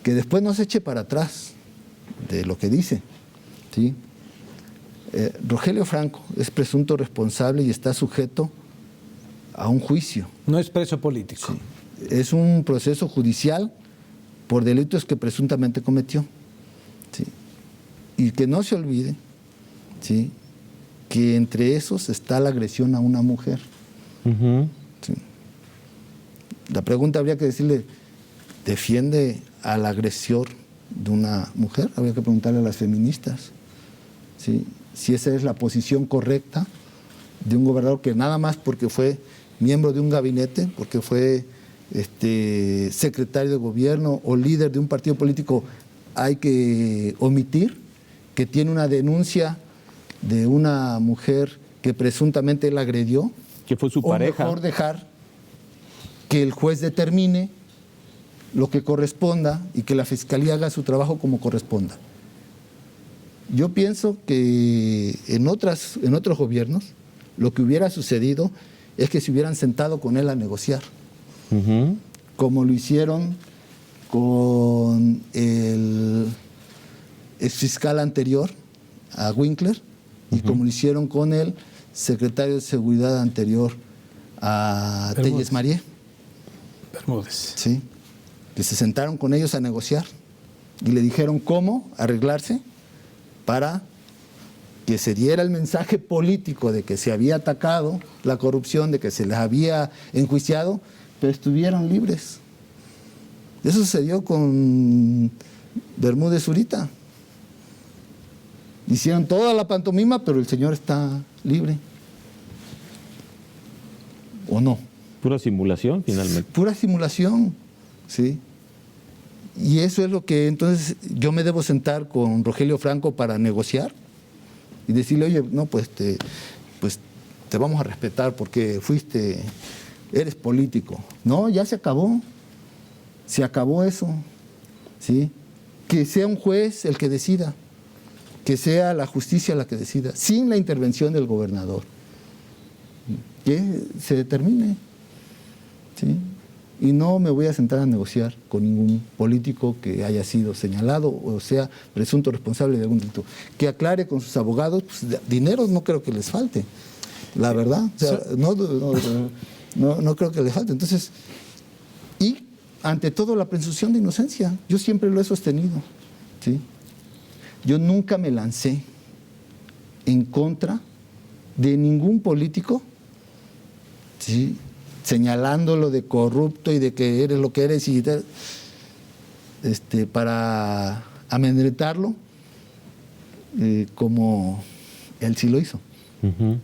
que después no se eche para atrás de lo que dice, ¿sí? Rogelio Franco es presunto responsable y está sujeto a un juicio. No es preso político. Sí. Es un proceso judicial por delitos que presuntamente cometió. ¿Sí? Y que no se olvide, ¿sí?, que entre esos está la agresión a una mujer. ¿Sí? La pregunta habría que decirle, ¿defiende al agresor de una mujer? Habría que preguntarle a las feministas, ¿sí?, si esa es la posición correcta de un gobernador que nada más porque fue miembro de un gabinete, porque fue secretario de gobierno o líder de un partido político, hay que omitir que tiene una denuncia de una mujer que presuntamente él agredió. Que fue su pareja. O mejor dejar que el juez determine lo que corresponda y que la fiscalía haga su trabajo como corresponda. Yo pienso que en otros gobiernos lo que hubiera sucedido es que se hubieran sentado con él a negociar, como lo hicieron con el exfiscal anterior, a Winkler, y como lo hicieron con el secretario de Seguridad anterior a Telles Marié. Bermúdez. Sí, que se sentaron con ellos a negociar y le dijeron cómo arreglarse para que se diera el mensaje político de que se había atacado la corrupción, de que se les había enjuiciado, pero estuvieron libres. Eso sucedió con Bermúdez Zurita. Hicieron toda la pantomima, pero el señor está libre. ¿O no? Pura simulación, finalmente. Pura simulación, ¿sí? Y eso es lo que entonces yo me debo sentar con Rogelio Franco para negociar y decirle, oye, no, pues te vamos a respetar porque eres político. No, ya se acabó eso, ¿sí? Que sea un juez el que decida, que sea la justicia la que decida, sin la intervención del gobernador. Que se determine, ¿sí? Y no me voy a sentar a negociar con ningún político que haya sido señalado o sea presunto responsable de algún delito. Que aclare con sus abogados, pues, dinero no creo que les falte, la verdad. O sea, no creo que les falte. Entonces, y ante todo la presunción de inocencia, yo siempre lo he sostenido, ¿sí? Yo nunca me lancé en contra de ningún político, ¿sí? Señalándolo de corrupto y de que eres lo que eres y para amedrentarlo, como él sí lo hizo. Uh-huh.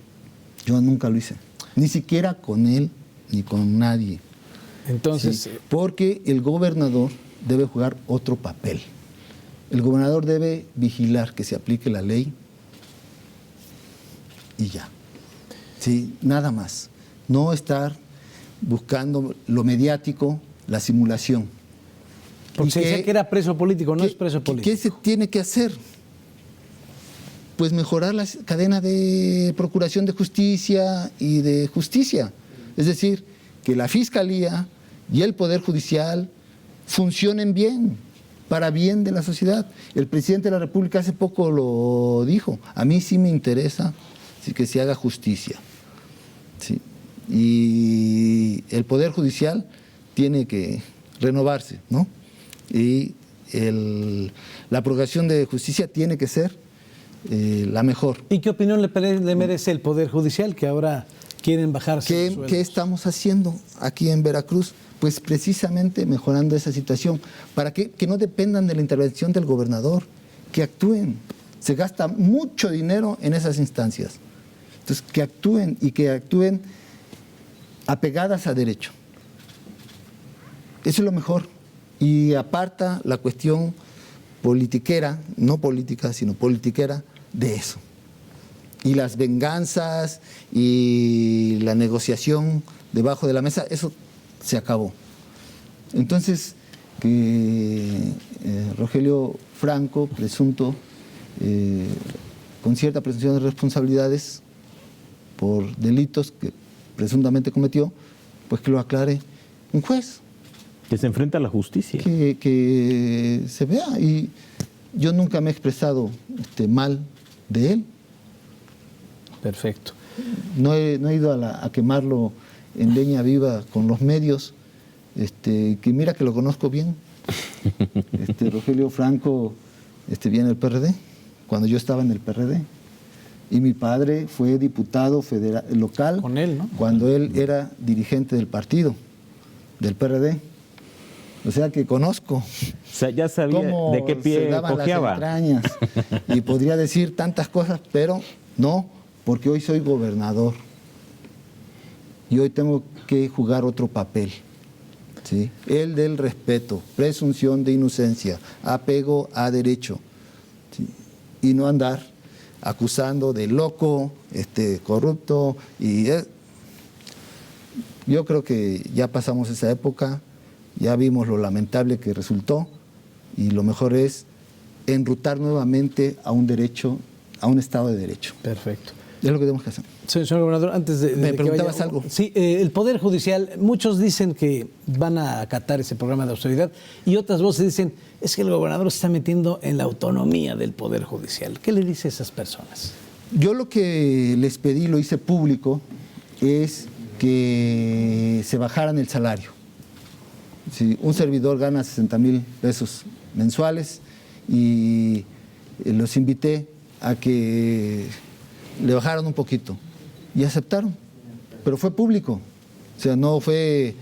Yo nunca lo hice, ni siquiera con él ni con nadie. Entonces, ¿sí? Porque el gobernador debe jugar otro papel. El gobernador debe vigilar que se aplique la ley y ya. Sí, nada más. No estar buscando lo mediático, la simulación. porque se decía que era preso político, no es preso político. ¿Qué se tiene que hacer? Pues mejorar la cadena de procuración de justicia y de justicia. Es decir, que la Fiscalía y el Poder Judicial funcionen bien, para bien de la sociedad. El presidente de la República hace poco lo dijo. A mí sí me interesa que se haga justicia. Sí. Y el Poder Judicial tiene que renovarse, ¿no? Y la procuración de justicia tiene que ser la mejor. ¿Y qué opinión le merece el Poder Judicial, que ahora quieren bajarse los sueldos? ¿Qué estamos haciendo aquí en Veracruz? Pues precisamente mejorando esa situación, para que no dependan de la intervención del gobernador, que actúen. Se gasta mucho dinero en esas instancias. Entonces, que actúen y que actúen apegadas a derecho. Eso es lo mejor. Y aparta la cuestión politiquera, no política, sino politiquera, de eso. Y las venganzas y la negociación debajo de la mesa, eso se acabó. Entonces, que Rogelio Franco, presunto, con cierta presunción de responsabilidades por delitos que presuntamente cometió, pues que lo aclare un juez. Que se enfrenta a la justicia. Que se vea. Y yo nunca me he expresado mal de él. Perfecto. No he ido a quemarlo en leña viva con los medios, que mira que lo conozco bien. Rogelio Franco viene del PRD, cuando yo estaba en el PRD. Y mi padre fue diputado federal, local, con él, ¿no? Cuando él era dirigente del partido, del PRD. O sea que conozco. O sea, ya sabía de qué pie cojeaba. Y podría decir tantas cosas, pero no, porque hoy soy gobernador. Y hoy tengo que jugar otro papel, ¿sí? El del respeto, presunción de inocencia, apego a derecho, ¿sí? Y no andar acusando de loco, corrupto. Y yo creo que ya pasamos esa época, ya vimos lo lamentable que resultó y lo mejor es enrutar nuevamente a un derecho, a un Estado de Derecho. Perfecto. Es lo que tenemos que hacer. Señor gobernador, antes de ¿Me que preguntabas vaya, algo? Sí, el Poder Judicial, muchos dicen que van a acatar ese programa de austeridad y otras voces dicen, es que el gobernador se está metiendo en la autonomía del Poder Judicial. ¿Qué le dice a esas personas? Yo lo que les pedí, lo hice público, es que se bajaran el salario. Si un servidor gana 60,000 pesos mensuales y los invité a que le bajaran un poquito y aceptaron, pero fue público, o sea, no fue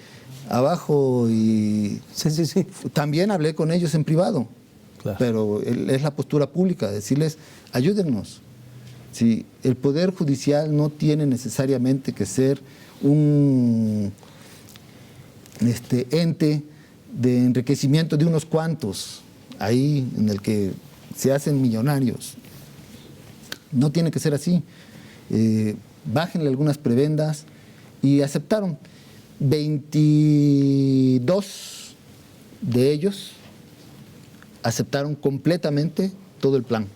abajo y Sí. también hablé con ellos en privado, Claro. pero es la postura pública, decirles, ayúdennos. Sí, el Poder Judicial no tiene necesariamente que ser un ente de enriquecimiento de unos cuantos, ahí en el que se hacen millonarios. No tiene que ser así. Bájenle algunas prebendas y aceptaron. 22 de ellos aceptaron completamente todo el plan.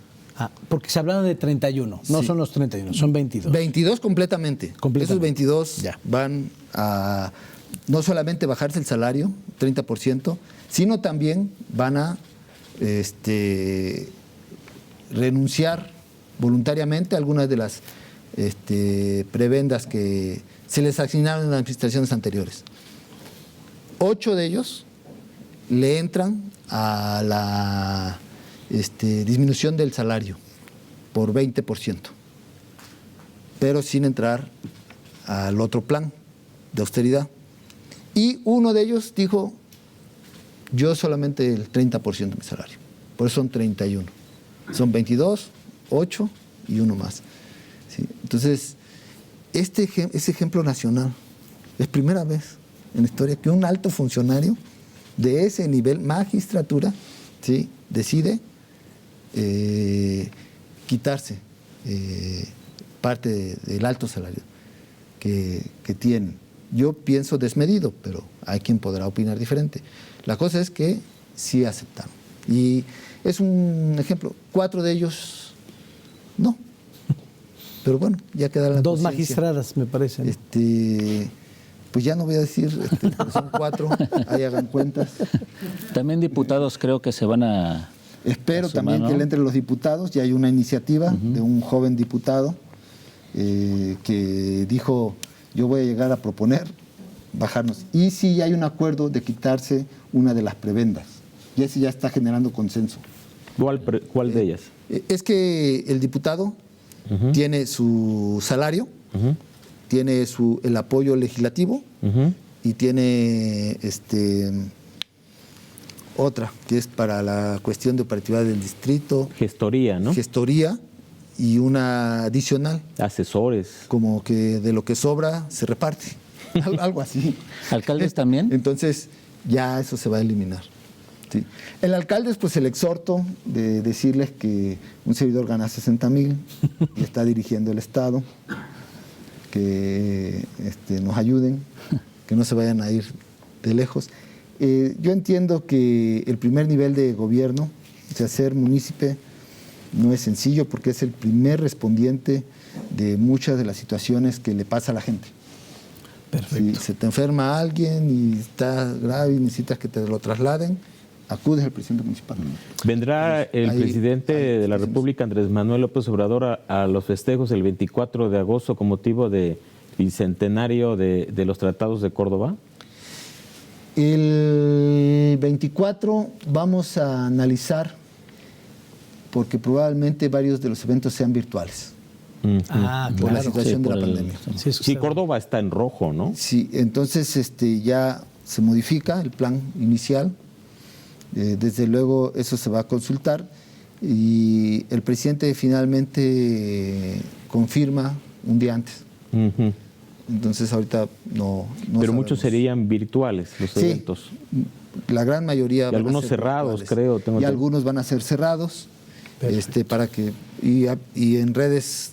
Porque se hablaba de 31, no Sí. son los 31, son 22. 22 completamente. Esos 22 Ya. van a no solamente bajarse el salario, 30%, sino también van a renunciar voluntariamente a algunas de las prebendas que se les asignaron en las administraciones anteriores. 8 de ellos le entran a la disminución del salario por 20%, pero sin entrar al otro plan de austeridad. Y uno de ellos dijo, yo solamente el 30% de mi salario, por eso son 31. Son 22, 8 y uno más. ¿Sí? Entonces, ese ejemplo nacional, es primera vez en la historia que un alto funcionario de ese nivel, magistratura, ¿sí?, decide quitarse parte del alto salario que tienen. Yo pienso desmedido, pero hay quien podrá opinar diferente. La cosa es que sí aceptaron. Y es un ejemplo. 4 de ellos no. Pero bueno, ya queda la 2 conciencia. magistradas, me parece, ¿no? Pues ya no voy a decir, pero son 4, ahí hagan cuentas. También diputados creo que se van a... Espero sumar, también ¿no? que le entre los diputados. Ya hay una iniciativa de un joven diputado que dijo, yo voy a llegar a proponer bajarnos. Y sí hay un acuerdo de quitarse una de las prebendas. Y ese ya está generando consenso. ¿Cuál de ellas? Es que el diputado tiene su salario, tiene el apoyo legislativo y tiene otra, que es para la cuestión de operatividad del distrito. Gestoría, ¿no? Gestoría y una adicional, Asesores. como que de lo que sobra se reparte, algo así. ¿Alcaldes también? Entonces ya eso se va a eliminar. Sí. El alcalde, pues el exhorto de decirles que un servidor gana 60,000 y está dirigiendo el Estado, que nos ayuden, que no se vayan a ir de lejos. Yo entiendo que el primer nivel de gobierno, o sea, ser munícipe, no es sencillo porque es el primer respondiente de muchas de las situaciones que le pasa a la gente. Perfecto. Si se te enferma alguien y está grave y necesitas que te lo trasladen, acudes al presidente municipal. ¿Vendrá el presidente de la República, Andrés Manuel López Obrador, a los festejos el 24 de agosto con motivo del bicentenario de los tratados de Córdoba? El 24 vamos a analizar, porque probablemente varios de los eventos sean virtuales, por la situación de la pandemia. Sí, Córdoba está en rojo, ¿no? Sí, entonces ya se modifica el plan inicial. Desde luego eso se va a consultar y el presidente finalmente confirma un día antes. Entonces ahorita no Pero sabemos. muchos serían virtuales los eventos. La gran mayoría Y algunos cerrados, creo. Y algunos van a ser cerrados para que y en redes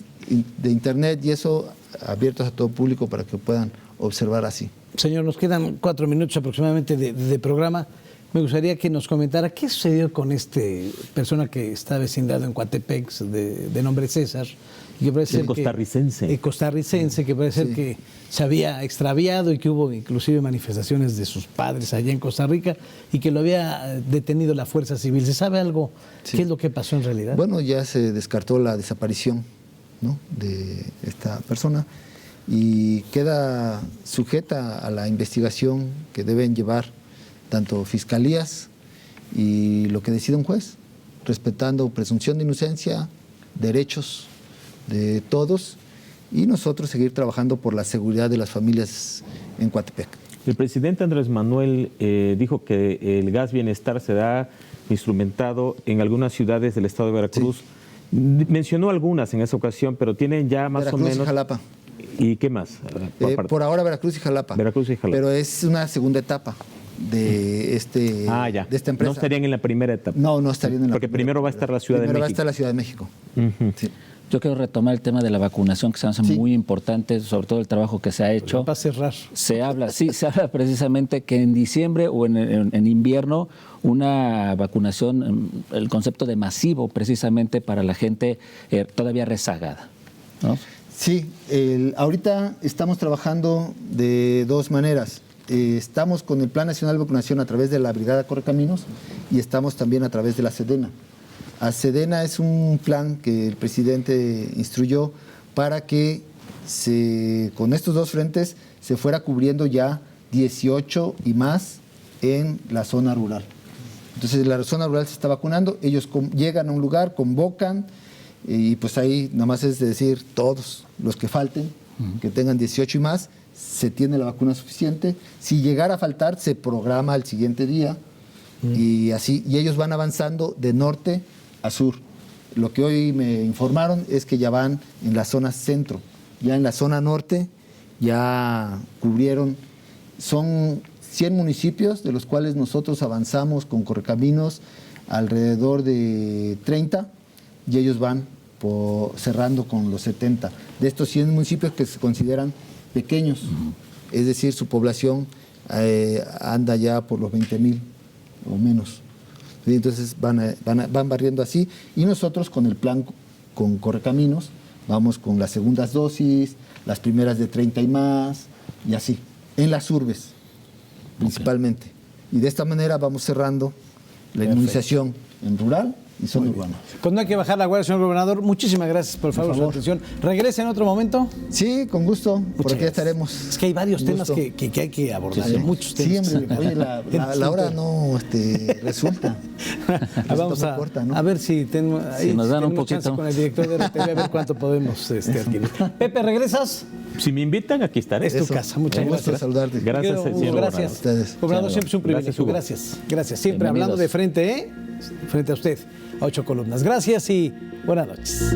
de internet y eso abiertos a todo público para que puedan observar así. Señor, nos quedan 4 minutos aproximadamente de programa. Me gustaría que nos comentara qué sucedió con persona que está vecindado en Coatepec, de nombre César. Y que parece ser costarricense. Costarricense, que parece ser que se había extraviado y que hubo inclusive manifestaciones de sus padres allá en Costa Rica y que lo había detenido la Fuerza Civil. ¿Se sabe algo? Sí. ¿Qué es lo que pasó en realidad? Bueno, ya se descartó la desaparición. ¿no?, de esta persona y queda sujeta a la investigación que deben llevar tanto fiscalías y lo que decida un juez, respetando presunción de inocencia, derechos de todos y nosotros seguir trabajando por la seguridad de las familias en Coatepec. El presidente Andrés Manuel dijo que el gas bienestar será instrumentado en algunas ciudades del estado de Veracruz. Sí. Mencionó algunas en esa ocasión, pero tienen ya más Veracruz o menos... y Jalapa. ¿Y qué más? Por ahora Veracruz y Jalapa. Veracruz y Jalapa. Pero es una segunda etapa de, de esta empresa. No estarían en la primera etapa. No estarían en la Porque primero va a estar la Ciudad de México. Primero va a estar la Ciudad de México. Sí. Yo quiero retomar el tema de la vacunación, que se me hace muy importante, sobre todo el trabajo que se ha hecho. Va a cerrar. Se habla precisamente que en diciembre o en invierno una vacunación, el concepto de masivo precisamente para la gente todavía rezagada, ¿no? Sí, ahorita estamos trabajando de dos maneras. Estamos con el Plan Nacional de Vacunación a través de la Brigada Correcaminos y estamos también a través de la Sedena. A Sedena es un plan que el presidente instruyó para que con estos dos frentes se fuera cubriendo ya 18 y más en la zona rural. Entonces la zona rural se está vacunando, ellos llegan a un lugar, convocan y pues ahí nada más es decir todos los que falten, que tengan 18 y más, se tiene la vacuna suficiente. Si llegara a faltar, se programa al siguiente día y así, y ellos van avanzando de norte a sur. Lo que hoy me informaron es que ya van en la zona centro, ya en la zona norte ya cubrieron, son 100 municipios de los cuales nosotros avanzamos con Correcaminos alrededor de 30 y ellos van cerrando con los 70. De estos 100 municipios que se consideran pequeños, es decir, su población anda ya por los 20,000 o menos. ¿Sí? Entonces van barriendo así y nosotros con el plan con Correcaminos vamos con las segundas dosis, las primeras de 30 y más y así, en las urbes principalmente. Y de esta manera vamos cerrando la inmunización en rural y zona urbana. Pues no hay que bajar la guardia, señor gobernador. Muchísimas gracias por favor, su atención. ¿Regresa en otro momento? Sí, con gusto. Por aquí estaremos. Es que hay varios temas que hay que abordar. Sí. Muchos temas. Sí, hombre, oye, la hora no resulta. Vamos a ver si nos dan un poquito con el director de RTV, a ver cuánto podemos adquirir. Pepe, ¿regresas? Si me invitan, aquí estaré. Es tu casa. Muchas gracias. Gusto saludarte. Gracias, señor. Gracias. Ustedes. Gobernador, siempre es un privilegio. Gracias. Siempre hablando de frente, frente a usted. 8 columnas. Gracias y buenas noches.